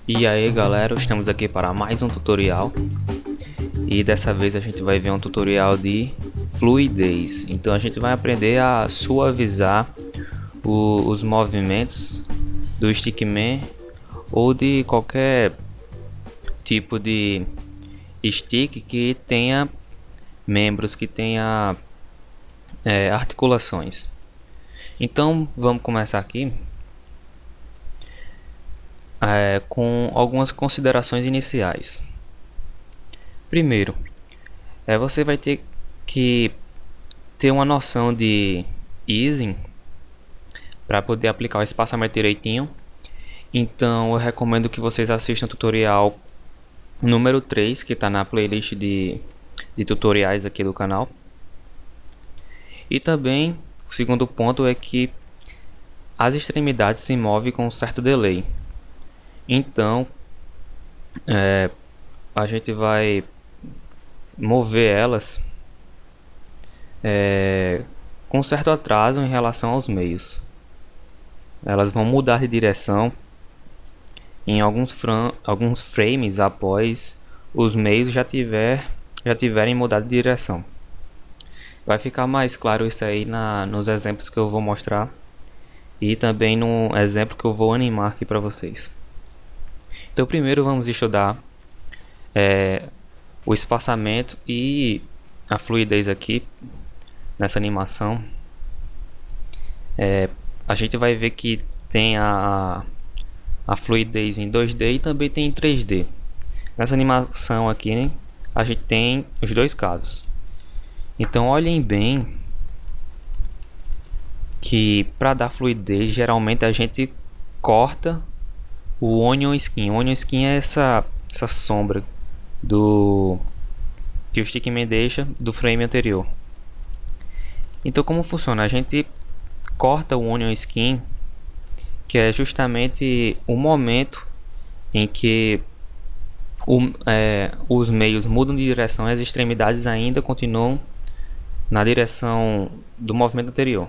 E aí galera, estamos aqui para mais um tutorial e dessa vez a gente vai ver um tutorial de fluidez. Então a gente vai aprender a suavizar os movimentos do Stickman ou de qualquer tipo de stick que tenha membros, que tenha articulações. Então vamos começar aqui com algumas considerações iniciais. Primeiro, você vai ter que ter uma noção de easing para poder aplicar o espaçamento direitinho. Então eu recomendo que vocês assistam o tutorial número 3, que está na playlist de tutoriais aqui do canal. E também o segundo ponto é que as extremidades se movem com um certo delay. Então a gente vai mover elas com certo atraso em relação aos meios. Elas vão mudar de direção em alguns frames após os meios já tiverem mudado de direção. Vai ficar mais claro isso aí nos exemplos que eu vou mostrar e também no exemplo que eu vou animar aqui para vocês. Então primeiro vamos estudar o espaçamento e a fluidez aqui nessa animação. A gente vai ver que tem a fluidez em 2D e também tem em 3D. Nessa animação aqui, né, a gente tem os dois casos. Então olhem bem que para dar fluidez geralmente a gente corta o onion skin. O onion skin é essa sombra que o Stickman deixa do frame anterior. Então como funciona? A gente corta o onion skin, que é justamente o momento em que os meios mudam de direção e as extremidades ainda continuam na direção do movimento anterior.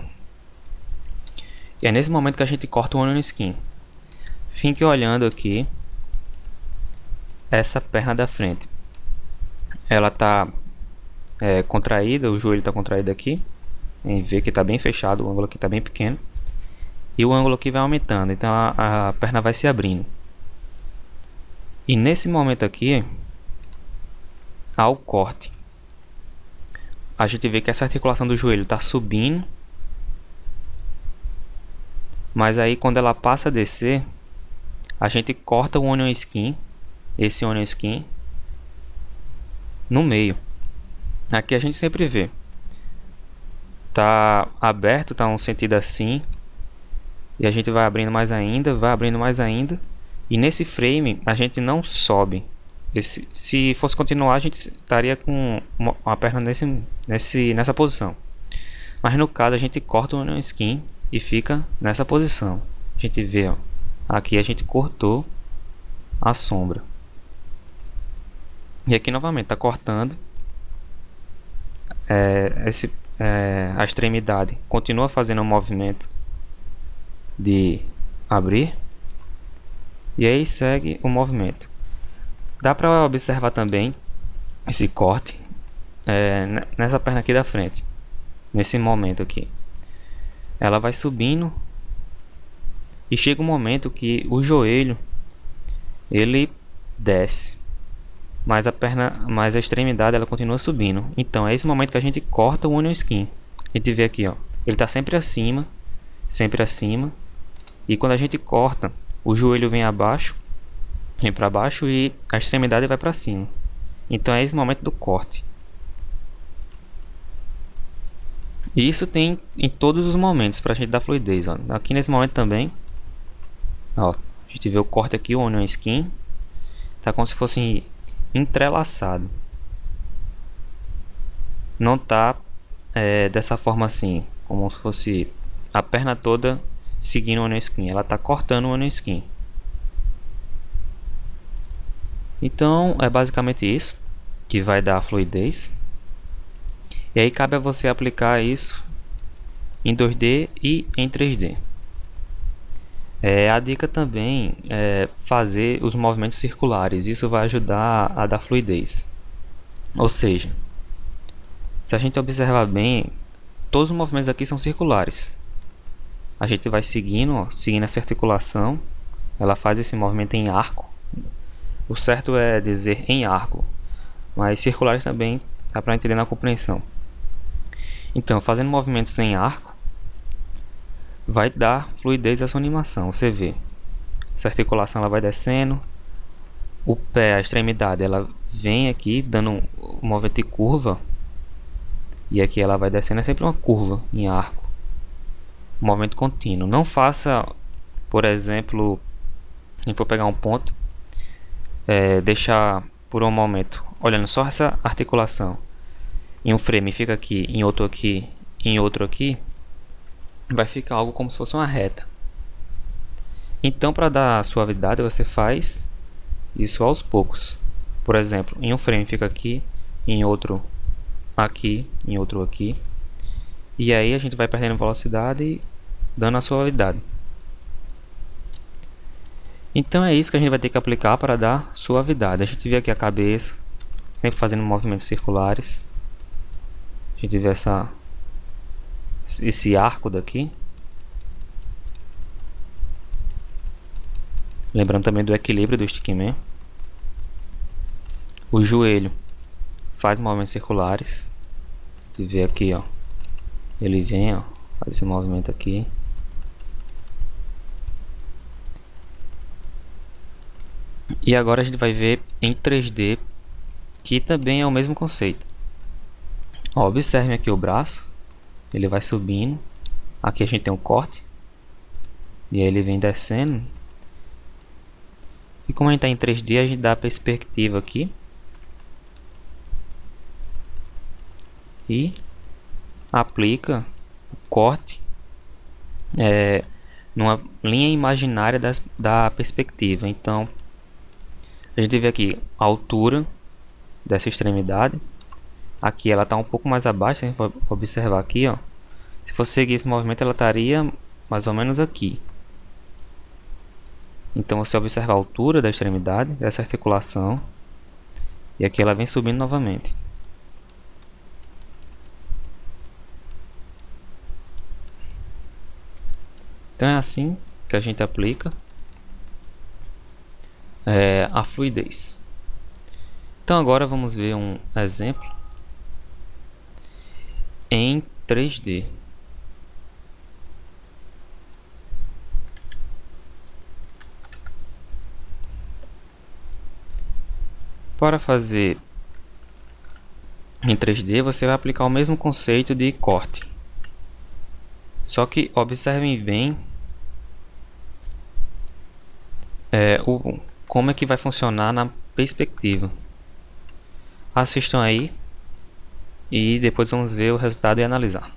E é nesse momento que a gente corta o onion skin. Fique olhando aqui essa perna da frente. Ela está contraída, o joelho está contraído aqui. Em ver que está bem fechado, o ângulo aqui está bem pequeno. E o ângulo aqui vai aumentando, então a perna vai se abrindo. E nesse momento aqui, ao corte, a gente vê que essa articulação do joelho está subindo. Mas aí quando ela passa a descer, a gente corta o onion skin, esse onion skin, no meio. Aqui a gente sempre vê. Tá aberto, tá um sentido assim. E a gente vai abrindo mais ainda, vai abrindo mais ainda. E nesse frame a gente não sobe. Se fosse continuar, a gente estaria com uma perna nessa posição. Mas no caso a gente corta o onion skin e fica nessa posição. A gente vê, ó, aqui a gente cortou a sombra. E aqui novamente está cortando. A extremidade continua fazendo um movimento de abrir. E aí segue o movimento. Dá para observar também esse corte nessa perna aqui da frente. Nesse momento aqui. Ela vai subindo. E chega um momento que o joelho ele desce. Mas a extremidade ela continua subindo. Então é esse momento que a gente corta o onion skin. A gente vê aqui, ó, ele está sempre acima, e quando a gente corta, o joelho vem para baixo e a extremidade vai para cima. Então é esse momento do corte. E isso tem em todos os momentos para a gente dar fluidez, ó. Aqui nesse momento também, ó, a gente vê o corte aqui, o onion skin, tá como se fosse entrelaçado. Não tá dessa forma assim, como se fosse a perna toda seguindo o onion skin. Ela tá cortando o onion skin. Então é basicamente isso que vai dar a fluidez. E aí cabe a você aplicar isso em 2D e em 3D. A dica também é fazer os movimentos circulares. Isso vai ajudar a dar fluidez. Ou seja, se a gente observar bem, todos os movimentos aqui são circulares. A gente vai seguindo, ó, seguindo essa articulação. Ela faz esse movimento em arco. O certo é dizer em arco, mas circulares também dá para entender na compreensão. Então, fazendo movimentos em arco, vai dar fluidez à sua animação. Você vê, essa articulação ela vai descendo, o pé, a extremidade, ela vem aqui dando um movimento de curva, e aqui ela vai descendo, é sempre uma curva em arco, um movimento contínuo. Não faça, por exemplo, se a gente for pegar um ponto, deixar por um momento olhando só essa articulação em um frame, fica aqui, em outro aqui, em outro aqui, vai ficar algo como se fosse uma reta. Então, para dar suavidade, você faz isso aos poucos. Por exemplo, em um frame fica aqui, em outro aqui, em outro aqui, e aí a gente vai perdendo velocidade e dando a suavidade. Então é isso que a gente vai ter que aplicar para dar suavidade. A gente vê aqui a cabeça, sempre fazendo movimentos circulares. A gente vê esse arco daqui. Lembrando também do equilíbrio do stickman. O joelho faz movimentos circulares. A gente vê aqui, ó. Ele vem, ó, faz esse movimento aqui. E agora a gente vai ver em 3D, que também é o mesmo conceito. Ó, observe aqui o braço, ele vai subindo. Aqui a gente tem um corte, e aí ele vem descendo. E como a gente está em 3D, a gente dá a perspectiva aqui. E aplica o corte numa linha imaginária da perspectiva. Então, a gente vê aqui a altura dessa extremidade. Aqui ela está um pouco mais abaixo, se a gente for observar aqui, ó. Se fosse seguir esse movimento, ela estaria mais ou menos aqui. Então você observa a altura da extremidade, dessa articulação. E aqui ela vem subindo novamente. Então é assim que a gente aplica a fluidez. Então agora vamos ver um exemplo em 3D. Para fazer em 3D, você vai aplicar o mesmo conceito de corte. Só que observem bem como é que vai funcionar na perspectiva. Assistam aí e depois vamos ver o resultado e analisar.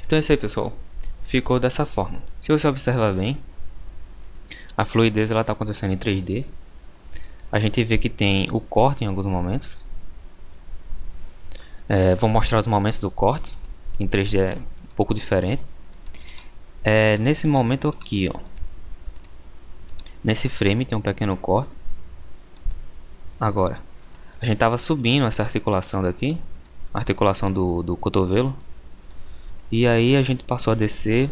Então é isso aí, pessoal. Ficou dessa forma. Se você observar bem, a fluidez ela está acontecendo em 3D. A gente vê que tem o corte em alguns momentos. Vou mostrar os momentos do corte. Em 3D é um pouco diferente. Nesse momento aqui, ó, nesse frame tem um pequeno corte. Agora, a gente estava subindo essa articulação daqui, a articulação do cotovelo. E aí a gente passou a descer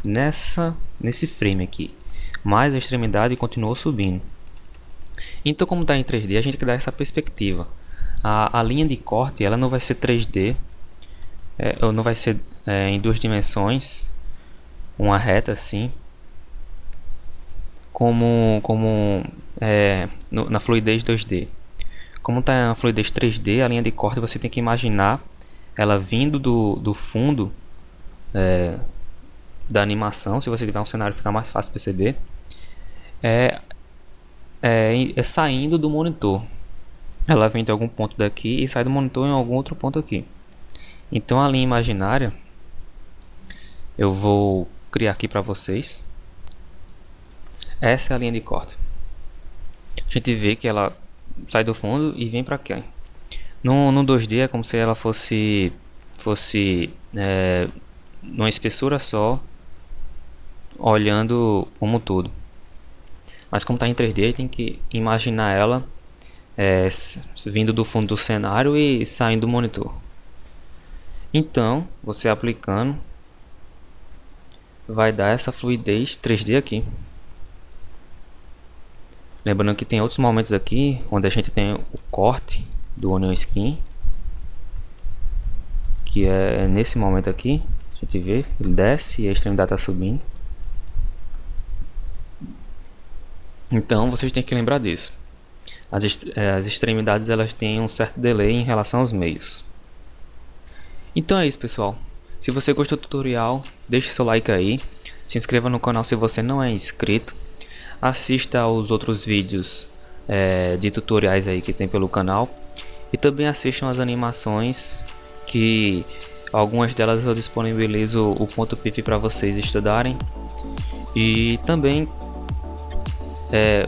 nesse frame aqui, mas a extremidade continuou subindo. Então, como está em 3D, a gente tem que dar essa perspectiva. A linha de corte ela não vai ser 3D, ou não vai ser em duas dimensões, uma reta assim, como na fluidez 2D. Como está na fluidez 3D, a linha de corte você tem que imaginar ela vindo do fundo da animação, se você tiver um cenário fica mais fácil perceber, é saindo do monitor. Ela vem de algum ponto daqui e sai do monitor em algum outro ponto aqui. Então a linha imaginária eu vou criar aqui para vocês. Essa é a linha de corte. A gente vê que ela sai do fundo e vem para cá. No 2D é como se ela fosse numa espessura só, olhando como um todo. Mas como está em 3D, tem que imaginar ela vindo do fundo do cenário e saindo do monitor. Então, você aplicando vai dar essa fluidez 3D aqui. Lembrando que tem outros momentos aqui onde a gente tem o corte do Onion Skin, que é nesse momento aqui. A gente vê, ele desce e a extremidade está subindo. Então vocês têm que lembrar disso. As extremidades elas têm um certo delay em relação aos meios. Então é isso, pessoal. Se você gostou do tutorial, deixe seu like aí. Se inscreva no canal se você não é inscrito. Assista aos outros vídeos de tutoriais aí que tem pelo canal. E também assistam as animações, que algumas delas eu disponibilizo o ponto .pif para vocês estudarem. E também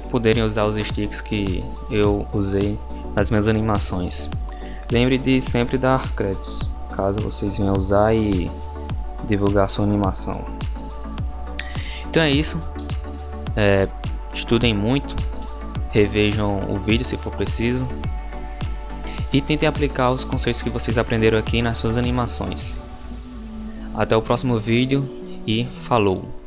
poderem usar os sticks que eu usei nas minhas animações. Lembre de sempre dar créditos, caso vocês venham usar e divulgar sua animação. Então é isso. Estudem muito, revejam o vídeo se for preciso e tentem aplicar os conceitos que vocês aprenderam aqui nas suas animações. Até o próximo vídeo e falou!